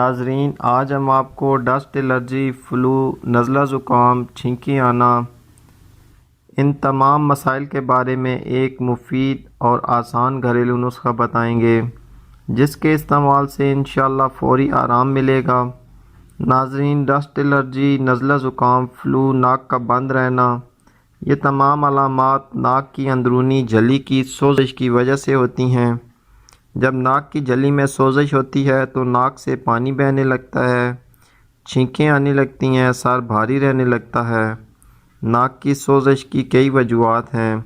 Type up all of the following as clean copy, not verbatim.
ناظرین، آج ہم آپ کو ڈسٹ الرجی، فلو، نزلہ زکام، چھینکیں آنا، ان تمام مسائل کے بارے میں ایک مفید اور آسان گھریلو نسخہ بتائیں گے جس کے استعمال سے انشاءاللہ فوری آرام ملے گا۔ ناظرین، ڈسٹ الرجی، نزلہ زکام، فلو، ناک کا بند رہنا، یہ تمام علامات ناک کی اندرونی جھلی کی سوزش کی وجہ سے ہوتی ہیں۔ جب ناک کی جھلی میں سوزش ہوتی ہے تو ناک سے پانی بہنے لگتا ہے، چھینکیں آنے لگتی ہیں، سر بھاری رہنے لگتا ہے۔ ناک کی سوزش کی کئی وجوہات ہیں،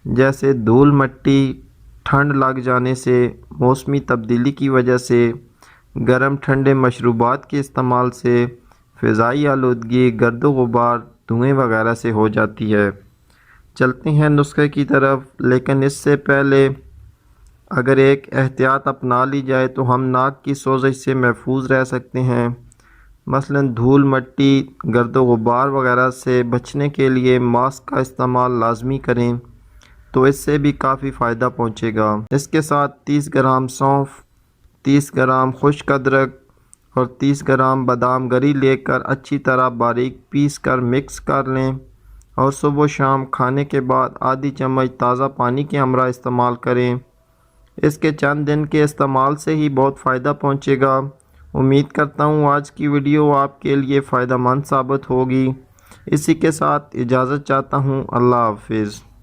جیسے دھول مٹی، ٹھنڈ لگ جانے سے، موسمی تبدیلی کی وجہ سے، گرم ٹھنڈے مشروبات کے استعمال سے، فضائی آلودگی، گرد و غبار، دھوئیں وغیرہ سے ہو جاتی ہے۔ چلتے ہیں نسخے کی طرف، لیکن اس سے پہلے اگر ایک احتیاط اپنا لی جائے تو ہم ناک کی سوزش سے محفوظ رہ سکتے ہیں۔ مثلاً دھول مٹی، گرد و غبار وغیرہ سے بچنے کے لیے ماسک کا استعمال لازمی کریں تو اس سے بھی کافی فائدہ پہنچے گا۔ اس کے ساتھ 30 گرام سونف، 30 گرام خشک ادرک اور 30 گرام بادام گری لے کر اچھی طرح باریک پیس کر مکس کر لیں اور صبح و شام کھانے کے بعد آدھی چمچ تازہ پانی کے ہمراہ استعمال کریں۔ اس کے چند دن کے استعمال سے ہی بہت فائدہ پہنچے گا۔ امید کرتا ہوں آج کی ویڈیو آپ کے لیے فائدہ مند ثابت ہوگی۔ اسی کے ساتھ اجازت چاہتا ہوں۔ اللہ حافظ۔